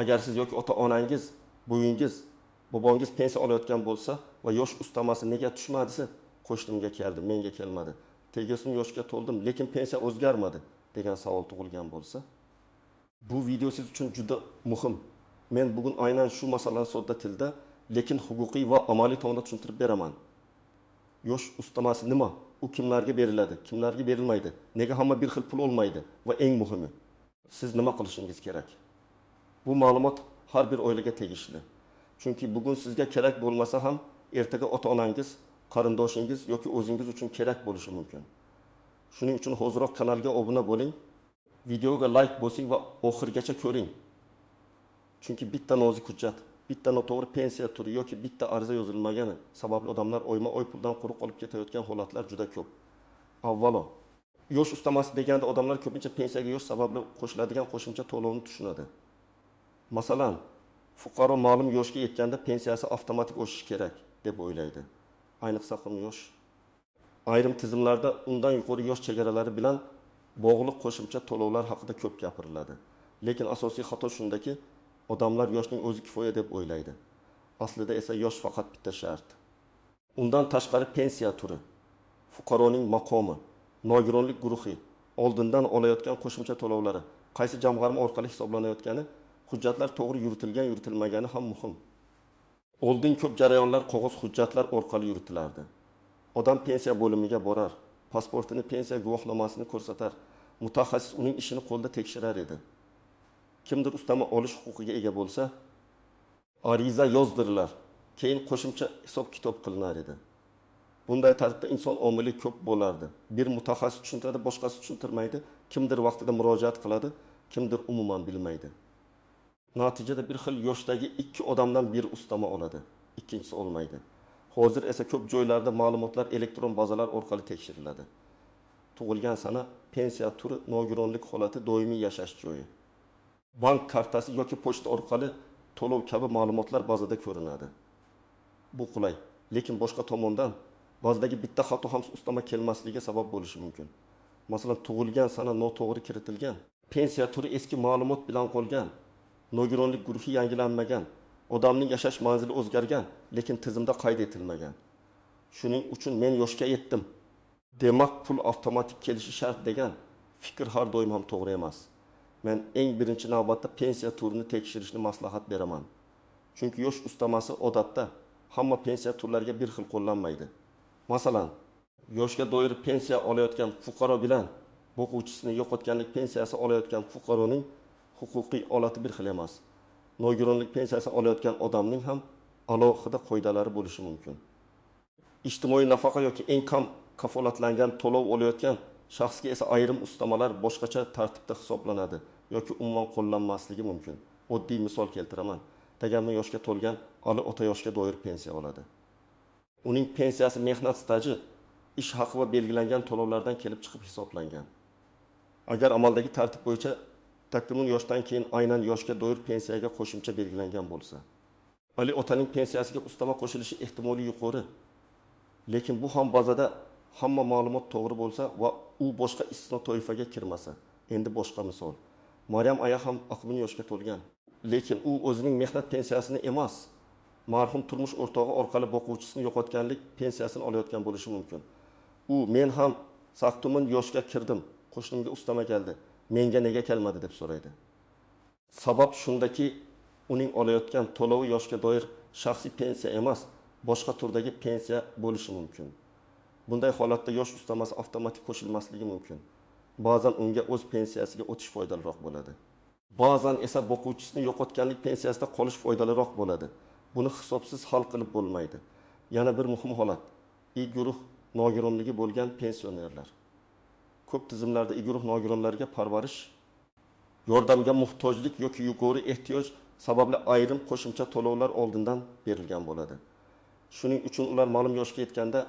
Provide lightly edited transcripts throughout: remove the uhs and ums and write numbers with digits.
Agar siz yoki ota-onangiz, buvinggiz, bobongiz pensiya olayotgan bo'lsa va yosh ustamasi nega tushmadi desa, qo'shnimga keldi, menga kelmadi. Tegasin yoshga to'ldim, lekin pensiya o'zgarmadi degan savol tug'ilgan bo'lsa, bu video siz uchun juda muhim. Men bugun aynan shu masalani sodda tilda, lekin huquqiy va amaliy tomonda tushuntirib beraman. Yosh ustamasi nima? U kimlarga beriladi, kimlarga berilmaydi? Nega hamma bir xil pul olmaydi? Va eng muhimi, siz nima qilishingiz kerak? Bu ma'lumot har bir oilaga tegishli. Chunki bugun sizga kerak bo'lmasa ham, ertaga ota-onangiz, qarindoshingiz yoki o'zingiz uchun kerak bo'lishi mumkin. Shuning uchun hoziroq kanalga obuna bo'ling, videoga like bosing va oxirigacha ko'ring. Chunki bitta nozik hujjat, bitta noto'g'ri pensiya turi yoki bitta ariza yozilmagani sababli odamlar oyma-oy puldan quruq qolib ketayotgan holatlar juda ko'p. Avvalo, yosh ustamasi deganda odamlar ko'pincha pensiyaga yosh sababli qo'shiladigan qo'shimcha to'lovni tushunadi. Masalan, fuqaro ma'lum yoshga yetganda pensiyasi avtomatik o'sishi kerak deb o'ylaydi. Ayniqsa yosh. Ayrim tizimlarda undan yuqori yosh chegaralari bilan bog'liq qo'shimcha to'lovlar haqida ko'p gapiriladi. Lekin asosiy xato shundaki, odamlar yoshning o'zi kifoya deb o'ylaydi. Aslida esa yosh faqat bitta shart. Undan tashqari pensiya turi, fuqaroning maqomi, nogironlik guruhi, oldindan olayotgan qo'shimcha to'lovlari, qaysi jamg'arma orqali hisoblanayotgani, hujjatlar to'g'ri yuritilmagani ham muhim. Oldin ko'p jarayonlar qog'oz hujjatlar orqali yuritilardi. Odam pensiya bo'limiga borar, pasportini, pensiya guvohnomasini ko'rsatar, mutaxassis uning ishini qo'lda tekshirar edi. Kimdir ustama olish huquqiga ega bo'lsa, ariza yozdirilar, keyin qo'shimcha hisob-kitob qilinar edi. Bunday tartibda inson omili ko'p bo'lardi. Bir mutaxassis tushuntiradi, boshqasi tushuntirmaydi. Kimdir vaqtida murojaat qiladi, kimdir umuman bilmaydi. Natijada bir xil yoshdagi ikki odamdan biri ustama oladi, ikkinchisi olmaydi. Hozir esa ko'p joylarda ma'lumotlar elektron bazalar orqali tekshiriladi. Tug'ilgan sana, pensiya turi, nogironlik holati, doimiy yashash joyi. Bank kartasi yoki pochta orqali to'lov kabi ma'lumotlar bazada ko'rinadi. Bu qulay, lekin boshqa tomondan bazdagi bitta xato ham ustama kelmasligiga sabab bo'lishi mumkin. Masalan, tug'ilgan sana noto'g'ri kiritilgan, pensiya turi eski ma'lumot bilan qolgan, nogironlik guruhi yangilanmagan, odamning yashash manzili o'zgargan, lekin tizimda qayd etilmagan. Shuning uchun men yoshga yetdim, demak pul avtomatik kelishi shart degan fikr har doim ham to'g'ri emas. Men eng birinchi navbatda pensiya turini tekshirishni maslahat beraman. Chunki yosh ustamasi odatda hamma pensiya turlariga bir xil qo'llanmaydi. Masalan, yoshga doir pensiya olayotgan fuqaro bilan o'quvchisini yo'qotganlik pensiyasi olayotgan fuqaroning huquqiy holati bir xil emas. Nogironlik pensiyasi olayotgan odamning ham alohida qoidalari bo'lishi mumkin. Ijtimoiy nafaqa yoki eng kam kafolatlangan to'lov olayotgan shaxsga esa ayrim ustamalar boshqacha tartibda hisoblanadi yoki umuman qo'llanmasligi mumkin. Oddiy misol keltiraman. Tegama yoshga to'lgan Ali ota yoshga doir pensiya oladi. Uning pensiyasi mehnat staji, ish haqi va belgilangan to'lovlardan kelib chiqib hisoblangan. Agar amaldagi tartib bo'yicha taqdimun yoshdan keyin aynan yoshga doir pensiyaga qo'shimcha belgilangan bo'lsa, Ali otaning pensiyasiga ustama qo'shilishi ehtimoli yuqori. Lekin bu ham bazada hamma ma'lumot to'g'ri bo'lsa va u boshqa istisno toifaga kirmasa. Endi boshqa misol. Maryam aya ham 60 yoshga to'lgan, lekin u o'zining mehnat pensiyasini emas, marhum turmush o'rtog'i orqali boquvchisini yo'qotganlik pensiyasini olayotgan bo'lishi mumkin. U men ham 60 yoshga kirdim, qo'shnimga ustama keldi, menga nega kelmadi deb so'raydi. Sabab shundaki, uning olayotgan to'lovi yoshga doir shaxsiy pensiya emas, boshqa turdagi pensiya bo'lishi mumkin. Bunday holatda yosh ustamasi avtomatik qo'shilmasligi mumkin. Ba'zan unga o'z pensiyasiga o'tish foydaliroq bo'ladi. Ba'zan esa boquvchisini yo'qotganlik pensiyasida qolish foydaliroq bo'ladi. Buni hisobsiz hal qilib bo'lmaydi. Yana bir muhim holat, I guruh nogironligi bo'lgan pensionerlar. Ko'p tizimlarda I guruh nogironlarga parvarish, yordamga muhtojlik yoki yuqori ehtiyoj sababli ayrim qo'shimcha to'lovlar oldindan berilgan bo'ladi. Shuning uchun ular ma'lum yoshga yetganda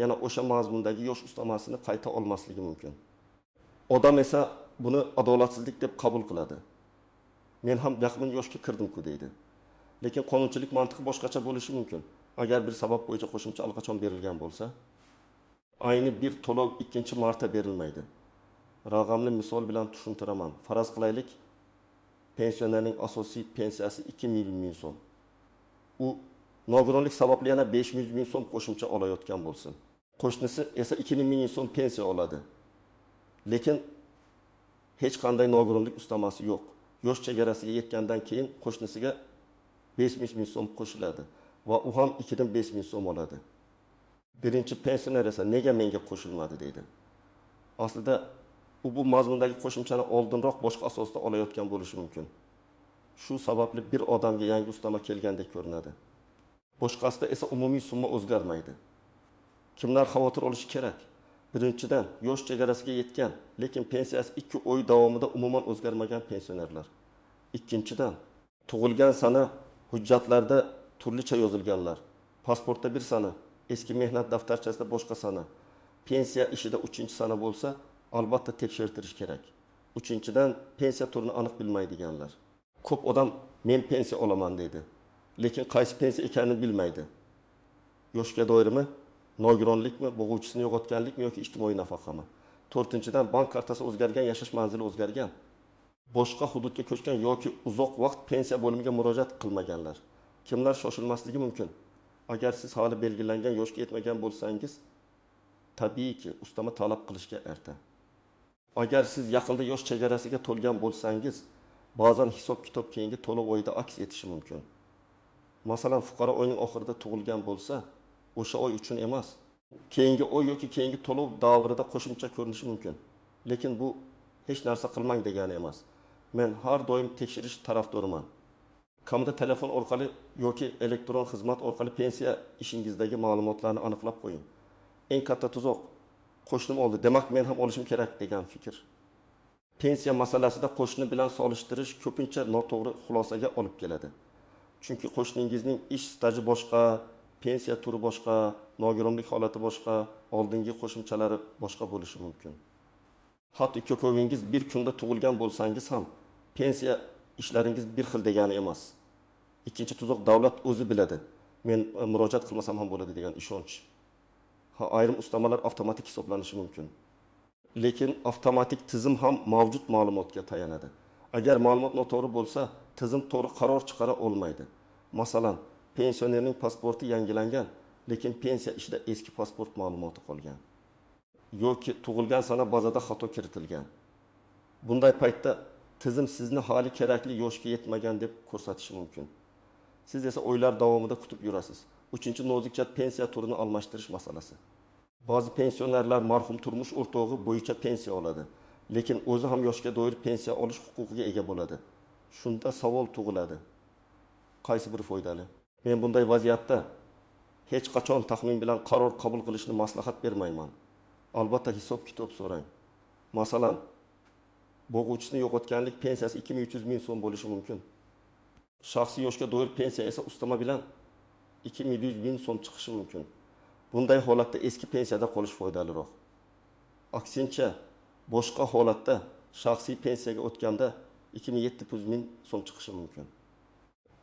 yana o'sha mazmundagi yosh ustamasini qayta olmasligi mumkin. Odam esa buni adolatsizlik deb qabul qiladi. Men ham 60 yoshga kirdim-ku deydi. Lekin qonunchilik mantiqi boshqacha bo'lishi mumkin. Agar bir sabab bo'yicha qo'shimcha allaqachon berilgan bo'lsa, ayni bir to'lov ikkinchi marta berilmaydi. Raqamli misol bilan tushuntiraman. Faraz qilaylik, pensionerning asosiy pensiyasi 2,5 ming so'm. U nogironlik sababli yana 500 ming so'm qo'shimcha olayotgan bo'lsin. Qo'shnisi esa 2 ming so'm pensiya oladi. Lekin hech qanday nogironlik ustamasi yo'q. Yosh chegarasiga yetgandan keyin qo'shnisiga 500 ming so'm qo'shiladi va u ham 2 dan 5 ming so'm oladi. Birinchi pensioner esa nega menga qo'shilmadi deydi. Aslida bu mazmundagi qo'shimchani oldinroq boshqa asosda olayotgan bo'lishi mumkin. Shu sababli bir odamga yangi ustama kelgandek ko'rinadi. Boshqasida esa umumiy summa o'zgarmaydi. Kimlar xavotir olishi kerak? Birinchidan, yosh chegarasiga yetgan, lekin pensiyasi 2 oy davomida umuman o'zgarmagan pensionerlar. Ikkinchidan, tug'ilgan sana hujjatlarda turlicha yozilganlar. Pasportda bir sana, eski mehnat daftarchasida boshqa sana. Pensiya ishida 3-sana bo'lsa, albatta tekshirtirish kerak. Uchinchidan, pensiya turini aniq bilmaydiganlar. Ko'p odam men pensiya olaman deydi, lekin qaysi pensiya ekanini bilmaydi. Yoshga doirmi, nogironlikmi, bo'g'uvchisini yo'qotganlikmi yoki ijtimoiy nafaqami? To'rtinchidan, bank kartasi o'zgargan, yashash manzili o'zgargan. Boshqa hududga ko'chgan yoki uzoq vaqt pensiya bo'limiga murojaat qilmaganlar. Kimlar shoshilmasligi mumkin? Agar siz hali belgilangan yoshga yetmagan bo'lsangiz, tabiiyki ustama talab qilishga erta. Agar siz yaqinda yosh chegarasiga to'lgan bo'lsangiz, ba'zan hisob-kitob keyingi to'lov oyida aks etishi mumkin. Masalan, fuqaro oyning oxirida tug'ilgan bo'lsa, o'sha oy uchun emas, keyingi oy yoki keyingi to'lov davrida qo'shimcha ko'rinishi mumkin. Lekin bu hech narsa qilmang degani emas. Men har doim tekshirish tarafdoriman. Kamida telefon orqali yoki elektron xizmat orqali pensiya ishingizdagi ma'lumotlarni aniqlab qo'ying. Eng katta tuzoq qo'shnim oldi, demak men ham olishim kerak degan fikr. Pensiya masalasida qo'shni bilan solishtirish ko'pincha noto'g'ri xulosaga olib keladi. Chunki qo'shningizning ish staji boshqa, pensiya turi boshqa, nogironlik holati boshqa, oldingi qo'shimchalari boshqa bo'lishi mumkin. Hatto ko'kovingiz bir kunda tug'ilgan bo'lsangiz ham pensiya ishlaringiz bir xil degani emas. Ikkinchi tuzoq davlat o'zi biladi. Men murojaat qilmasam ham bo'ladi degan ishonch. Ayrim ustamalar avtomatik hisoblanishi mumkin. Lekin avtomatik tizim ham mavjud ma'lumotga tayanadi. Agar ma'lumot noto'g'ri bo'lsa, tizim to'g'ri qaror chiqara olmaydi. Masalan, pensionerning pasporti yangilangan, lekin pensiya ishida eski pasport ma'lumoti qolgan. Yoki tug'ilgan sana bazada xato kiritilgan. Bunday paytda tizim sizni hali kerakli yoshga yetmagan deb ko'rsatishi mumkin. Siz esa oylar davomida kutib yurasiz. 3-nozikcha pensiya turini almashtirish masalasi. Ba'zi pensionerlar marhum turmush o'rtog'i bo'yicha pensiya oladi, lekin o'zi ham yoshga doir pensiya olish huquqiga ega bo'ladi. Shunda savol tug'iladi. Qaysi biri foydali? Men bunday vaziyatda hech qachon taxmin bilan qaror qabul qilishni maslahat bermayman. Albatta hisob-kitob so'rang. Masalan, bo'g'uvchisini yo'qotganlik pensiyasi 2,300 ming so'm bo'lishi mumkin. Shaxsiy yoshga doir pensiya esa ustama bilan 2,100 ming so'm chiqishi mumkin. Bunday holatda eski pensiyada qolish foydaliroq. Aksincha, boshqa holatda shaxsiy pensiyaga o'tganda 2,700 ming so'm chiqishi mumkin.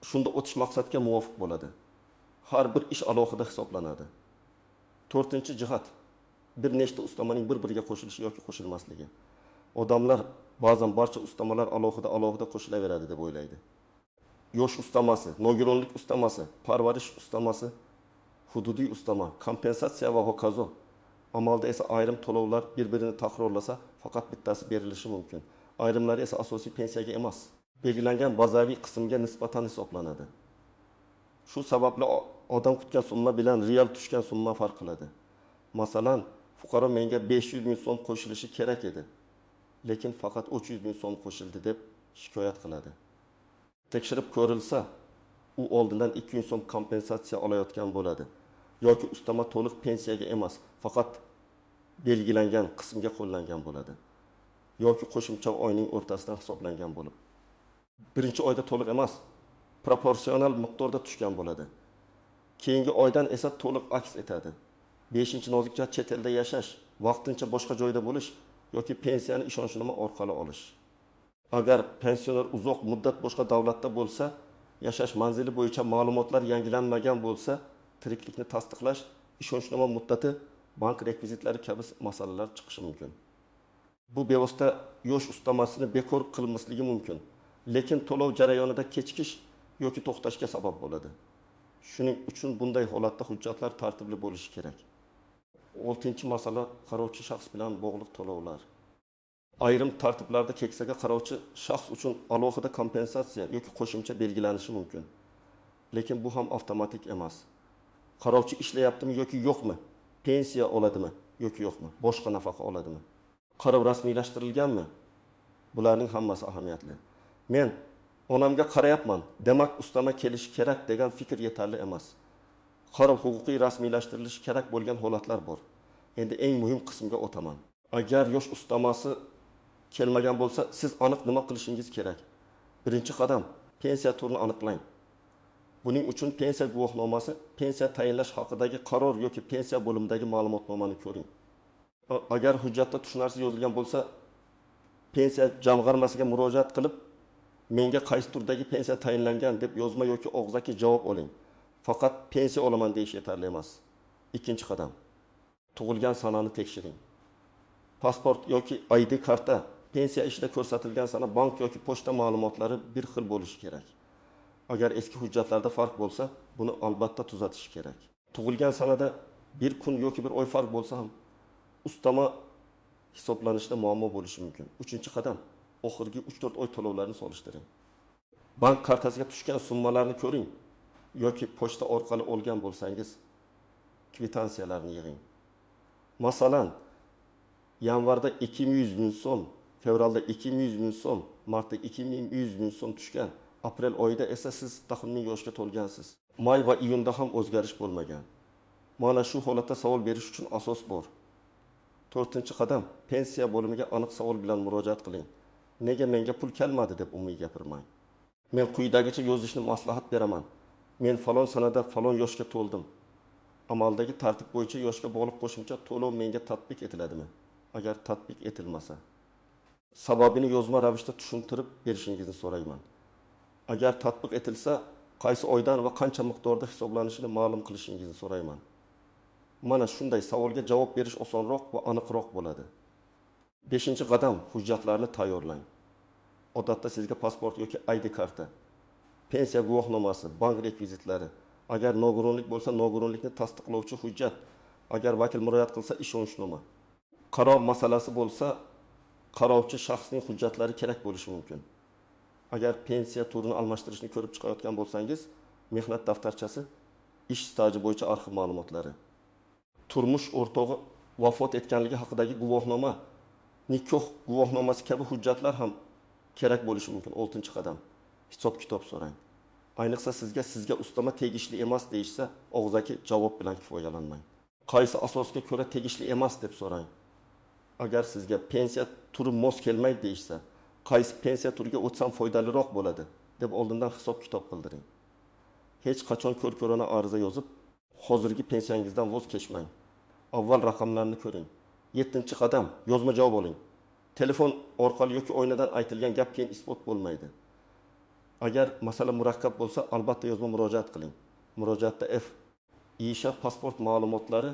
Shunda o'tish maqsadga muvofiq bo'ladi. Har bir ish alohida hisoblanadi. To'rtinchi jihat, bir nechta ustamaning bir-biriga qo'shilishi yoki qo'shilmasligi. Odamlar ba'zan barcha ustamalar alohida qo'shilaveradi deb o'ylaydi. Yosh ustamasi, nogironlik ustamasi, parvarish ustamasi, hududiy ustama, kompensatsiya va hokazo. Amalda esa ayrim to'lovlar bir-birini takrorlasa, faqat bittasi berilishi mumkin. Ayrimlari esa asosiy pensiyaga emas, belgilangan bazaviy qismga nisbatan hisoblanadi. Shu sababli odam kutgan summa bilan real tushgan summa farq qiladi. Masalan, fuqaro menga 500 ming so'm qo'shilishi kerak edi, lekin faqat 300 ming so'm qo'shildi deb shikoyat qiladi. Tekshirib ko'rilsa, u oldindan 200 so'm kompensatsiya olayotgan bo'ladi. Yoki ustama to'liq pensiyaga emas, faqat belgilangan qismga qo'llangan bo'ladi. Yoki qo'shimcha oyning o'rtasidan hisoblangan bo'lib, birinchi oyda to'liq emas, proporsional miqdorda tushgan bo'ladi. Keyingi oydan esa to'liq aks etadi. 5-nozikcha chet elda yashash, vaqtincha boshqa joyda bo'lish yoki pensiyani ishonchnoma orqali olish. Agar pensioner uzoq muddat boshqa davlatda bo'lsa, yashash manzili bo'yicha ma'lumotlar yangilanmagan bo'lsa, tiriklikni tasdiqlash, ishonchnoma muddati, bank rekvizitlari kabi masalalar chiqishi mumkin. Bu bevosita yosh ustamasini bekor qilmasligi mumkin. lekin to'lov jarayonida kechikish yoki to'xtashga sabab bo'ladi. Shuning uchun bunday holatda hujjatlar tartibli bo'lishi kerak. 6-masala qarovchi shaxs bilan bog'liq to'lovlar. Ayrim tartiblarda keksaga qarovchi shaxs uchun alohida kompensatsiya yoki qo'shimcha belgilanishi mumkin. Lekin bu ham avtomatik emas. Qarovchi ishlayaptimi yoki yo'qmi? Pensiya oladimi yoki yo'qmi? Boshqa nafaqa oladimi? Qarov rasmiylashtirilganmi? Bularning hammasi ahamiyatli. Men onamga qarayapman, demak ustama kelishi kerak degan fikr yetarli emas. Qarov huquqiy rasmiylashtirilishi kerak bo'lgan holatlar bor. Endi eng muhim qismga o'taman. Agar yosh ustamasi kelmagan bo'lsa, siz aniq nima qilishingiz kerak? Birinchi qadam, pensiya turini aniqlang. Buning uchun pensiya guvohnomasi, pensiya tayinlash haqidagi qaror yoki pensiya bo'limidagi ma'lumotnomani ko'ring. Agar hujjatda tushunarsiz yozilgan bo'lsa, pensiya jamg'armasiga murojaat qilib, menga qaysi turdagi pensiya tayinlangan deb yozma yoki og'zaki javob oling. Faqat pensiya olaman deyish yetarli emas. Ikkinchi qadam, tug'ilgan sanani tekshiring. Pasport yoki ID karta, pensiya ishida ko'rsatilgan sana bank yoki pochta ma'lumotlari bir xil bo'lishi kerak. Agar eski hujjatlarda farq bo'lsa, buni albatta tuzatish kerak. Tug'ilgan sanada bir kun yoki bir oy farq bo'lsa ham ustama hisoblanishda muammo bo'lishi mumkin. Uchinchi qadam, oxirgi 3-4 oy to'lovlarini solishtiring. Bank kartasiga tushgan summalarni ko'ring yoki pochta orqali olgan bo'lsangiz, kvitansiyalarni yig'ing. Masalan, yanvarda 200 ming so'm, fevralda 200 ming so'm, martda 2100 ming so'm tushgan. Aprel oyida esa siz 40 ming yoshga to'lgansiz. May va iyunda ham o'zgarish bo'lmagan. Mana shu holatda savol berish uchun asos bor. 4-qadam, pensiya bo'limiga aniq savol bilan murojaat qiling. Nega menga pul kelmadi deb umumiy gapirmang. Men quyidagicha yozishni maslahat beraman. Men falon sanada falon yoshga to'ldim. Amaldagi tartib bo'yicha yoshga bog'liq qo'shimcha to'lov menga tatbiq etiladimi? Agar tatbiq etilmasa, sababini yozma ravishda tushuntirib berishingizni so'rayman. Agar tatbiq etilsa, qaysi oydan va qancha miqdorda hisoblanishini ma'lum qilishingizni so'rayman. Mana shunday savolga javob berish osonroq va aniqroq bo'ladi. 5-qadam, hujjatlarni tayyorlang. Odatda sizga pasport yoki ID karta, pensiya guvohnomasi, bank rekvizitlari, agar nogironlik bo'lsa, nogironlikni tasdiqlovchi hujjat, agar vakil murojaat qilsa, ishonchnoma. Qaror masalasi bo'lsa, qarovchi shaxsning hujjatlari kerak bo'lishi mumkin. Agar pensiya turini almashtirishni ko'rib chiqayotgan bo'lsangiz, mehnat daftarchasi, ish staji bo'yicha arxiv ma'lumotlari, turmush o'rtog'i vafot etganligi haqidagi guvohnoma, nikoh guvohnomasi kabi hujjatlar ham kerak bo'lishi mumkin. 6-qadam, hisob-kitob so'rang. Ayniqsa sizga ustama tegishli emas deyishsa, og'zaki javob bilan kifoyalanmang. Qaysi asosga ko'ra tegishli emas deb so'rang. Agar sizga pensiya turi mos kelmaydi deyishsa, qaysi pensiya turiga o'tsam foydaliroq bo'ladi deb oldindan hisob-kitob qildiring. Hech qachon ko'r-ko'rona ariza yozib, hozirgi pensiyangizdan voz kechmang. Avval raqamlarni ko'ring. 7-qadam, yozma javob oling. Telefon orqali yoki oynadan aytilgan gap keyin isbot bo'lmaydi. Agar masala murakkab bo'lsa, albatta yozma murojaat qiling. Murojaatda F, isha, pasport ma'lumotlari,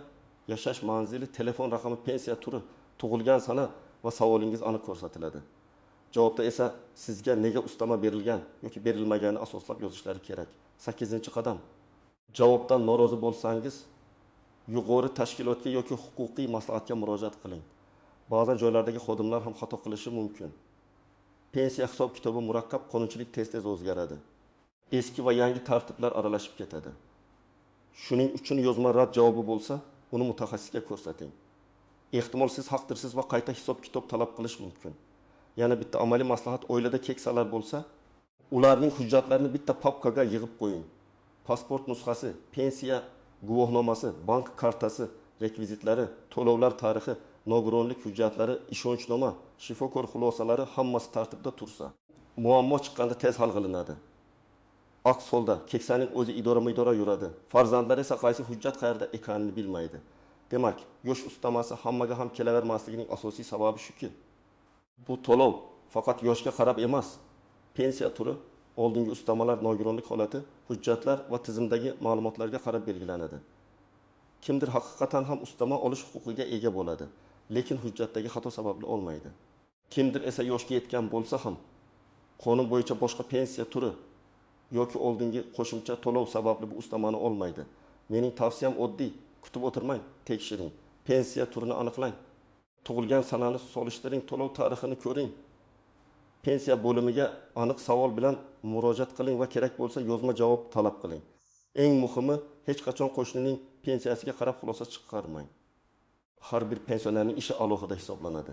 yashash manzili, telefon raqami, pensiya turi, tug'ilgan sana va savolingiz aniq ko'rsatiladi. Javobda esa sizga nega ustama berilgan yoki berilmagani asoslab yozishlari kerak. 8-qadam, javobdan norozi bo'lsangiz, yuqori tashkilotga yoki huquqiy maslahatga murojaat qiling. Ba'zan joylardagi xodimlar ham xato qilishi mumkin. Pensiya hisob-kitobi murakkab, qonunchilik tez-tez o'zgaradi. Eski va yangi tartiblar aralashib ketadi. Shuning uchun yozma rad javobi bo'lsa, uni mutaxassisga ko'rsating. Ehtimol siz haqdirsiz va qayta hisob-kitob talab qilish mumkin. Yana bitta amaliy maslahat, oilada keksalar bo'lsa, ularning hujjatlarini bitta papkaga yig'ib qo'ying. Pasport nusxasi, pensiya guvohnomasi, bank kartasi, rekvizitlari, to'lovlar tarixi, nogironlik hujjatlari, ishonchnoma, shifokor xulosalari hammasi tartibda tursa, muammo chiqqanda tez hal qilinadi. Aks holda keksaning o'zi idora yuradi. Farzandlar esa qaysi hujjat qayerda ekanini bilmaydi. Demak, yosh ustamasi hammaga ham kelavermasligining asosiy sababi shuki, bu to'lov faqat yoshga qarab emas, pensiya turi, oldingi ustamalar, nogironlik holati, hujjatlar va tizimdagi ma'lumotlarga qarab belgilanadi. Kimdir haqiqatan ham ustama olish huquqiga ega bo'ladi, lekin hujjatdagi xato sababli olmaydi. Kimdir esa yoshga yetgan bo'lsa ham qonun bo'yicha boshqa pensiya turi yoki oldingi qo'shimcha to'lov sababli bu ustamani olmaydi. Mening tavsiyam oddiy, kutib o'tirmang, tekshiring. Pensiya turini aniqlang. Tug'ilgan sanani solishtiring, to'lov tarixini ko'ring. Pensiya bo'limiga aniq savol bilan murojaat qiling va kerak bo'lsa yozma javob talab qiling. Eng muhimi, hech qachon qo'shnining pensiyasiga qarab xulosa chiqarmang. Har bir pensionerning ishi alohida hisoblanadi.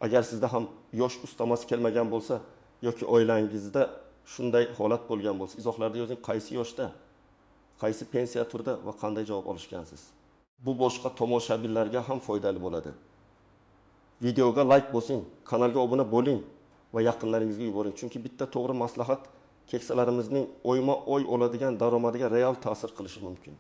Agar sizda ham yosh ustamasi kelmagan bo'lsa yoki oilangizda shunday holat bo'lgan bo'lsa, izohlarda yozing, qaysi yoshda, qaysi pensiya turida va qanday javob olishgansiz. Bu boshqa tomoshabinlarga ham foydali bo'ladi. Videoga like bosing, kanalga obuna bo'ling va yaqinlaringizga yuboring. Chunki bitta to'g'ri maslahat keksalarimizning oyma-oy oladigan daromadiga real ta'sir qilishi mumkin.